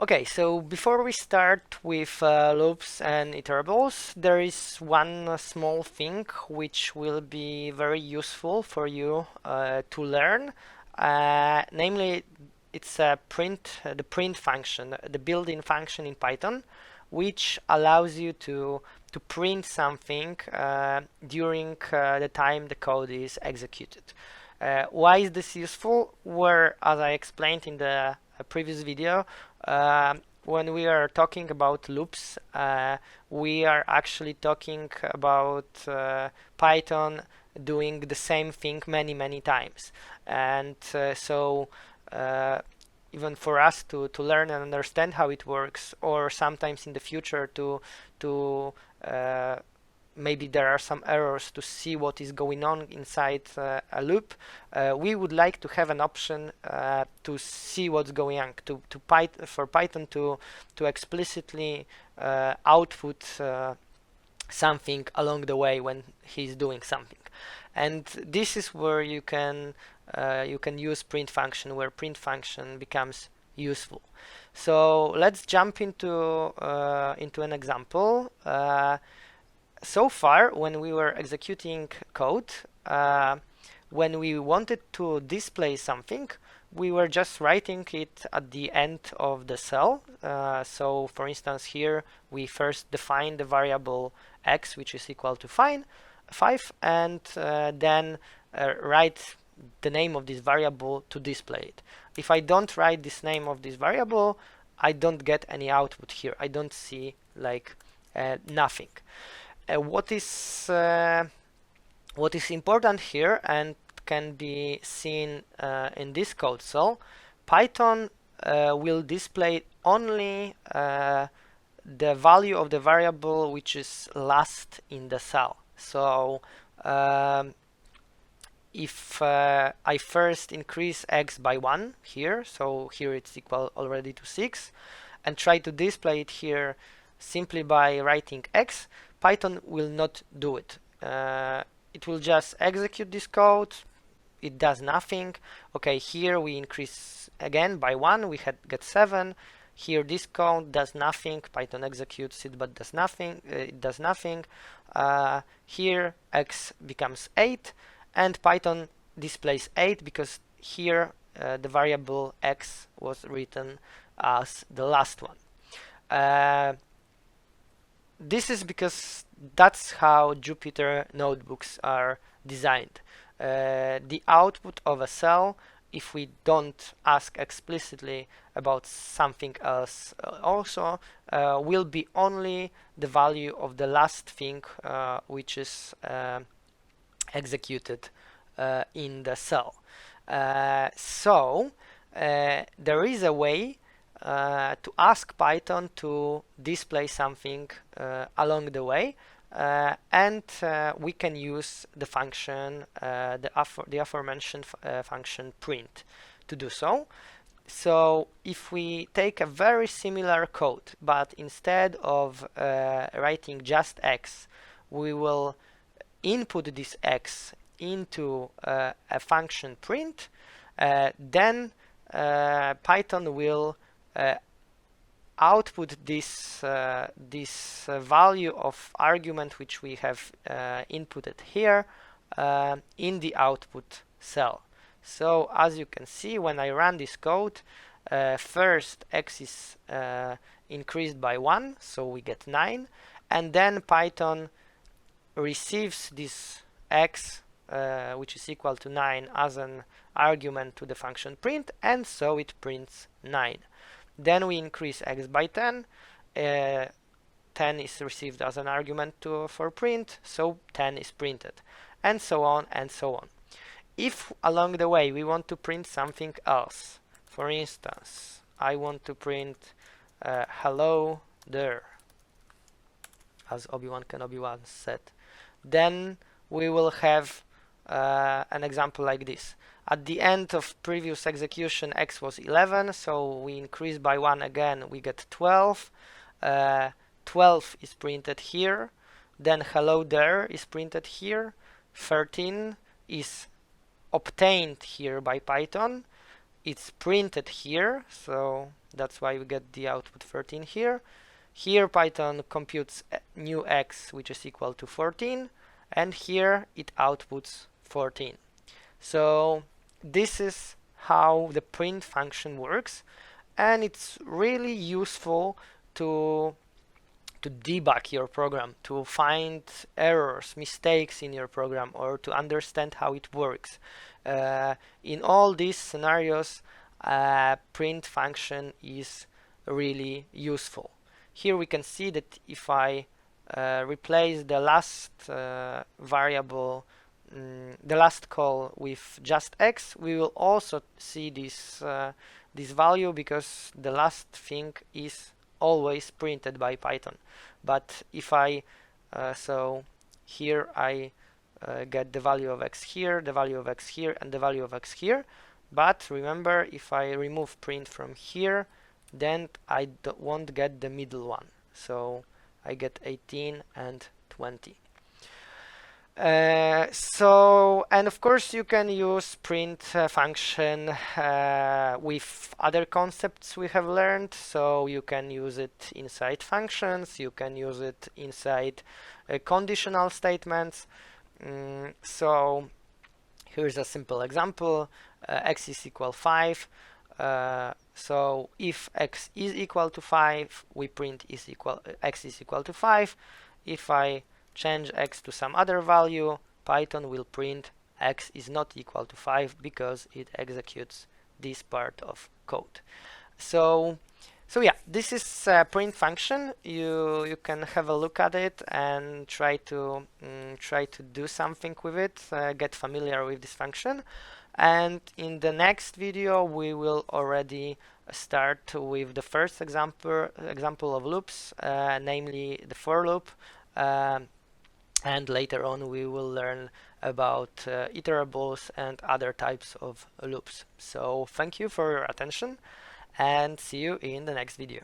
Okay, so before we start with loops and iterables, there is one small thing which will be very useful for you to learn. Namely, it's the print function, the built-in function in Python, which allows you to print something during the time the code is executed. Why is this useful? Where, as I explained in the previous video, when we are talking about loops, we are actually talking about Python doing the same thing many times. And uh, even for us to learn and understand how it works, or sometimes in the future to maybe there are some errors to see what is going on inside a loop, we would like to have an option to see what's going on, for Python to explicitly output something along the way when he's doing something. And this is where you can use print function, where print function becomes useful. So let's jump into an example. So far, when we were executing code, when we wanted to display something, we were just writing it at the end of the cell. So for instance, here we first define the variable x, which is equal to 5, and then write the name of this variable to display it. If I don't write this name of this variable, I don't get any output here. I don't see like nothing. What is important here and can be seen in this code cell, Python will display only the value of the variable which is last in the cell. So if I first increase x by 1 here, so here it's equal already to 6, and try to display it here simply by writing x, Python will not do it. It will just execute this code. It does nothing. Okay, here we increase again by 1, we get 7. Here this code does nothing. Python executes it but does nothing. It does nothing. Here x becomes 8, and Python displays 8 because here the variable x was written as the last one. This is because that's how Jupyter notebooks are designed. The output of a cell, if we don't ask explicitly about something else also, will be only the value of the last thing which is executed in the cell. So there is a way to ask Python to display something along the way, and we can use the function, the aforementioned function print to do so. So if we take a very similar code, but instead of writing just x, we will input this x into a function print, then Python will output this value of argument which we have inputted here in the output cell. So as you can see, when I run this code, first x is increased by 1, so we get 9, and then Python receives this x which is equal to 9 as an argument to the function print, and so it prints 9. Then we increase x by 10. 10 is received as an argument for print, so 10 is printed, and so on and so on. If along the way we want to print something else, for instance, I want to print hello there, as Obi-Wan Kenobi once said, then we will have an example like this. At the end of previous execution, x was 11, so we increase by 1 again, we get 12. 12 is printed here, then hello there is printed here, 13 is obtained here by Python, it's printed here, so That's why we get the output 13 here. Here Python computes new x, which is equal to 14, and here it outputs 14. So this is how the print function works, and it's really useful to debug your program, to find errors, mistakes in your program, or to understand how it works. In all these scenarios, print function is really useful. Here we can see that if I replace the last variable, the last call with just x, we will also see this value, because the last thing is always printed by Python. But if I so here I get the value of x here, the value of x here, and the value of x here. But remember, if I remove print from here, then I won't get the middle one. So I get 18 and 20. And of course you can use print function with other concepts we have learned. So you can use it inside functions, you can use it inside conditional statements. So here's a simple example. X is equal 5. So if x is equal to 5, we print x is equal to 5. If I change x to some other value, Python will print x is not equal to 5, because it executes this part of code. So yeah, this is a print function. You can have a look at it and try to do something with it, get familiar with this function. And in the next video we will already start with the first example of loops, namely the for loop. And later on we will learn about iterables and other types of loops. So thank you for your attention, and see you in the next video.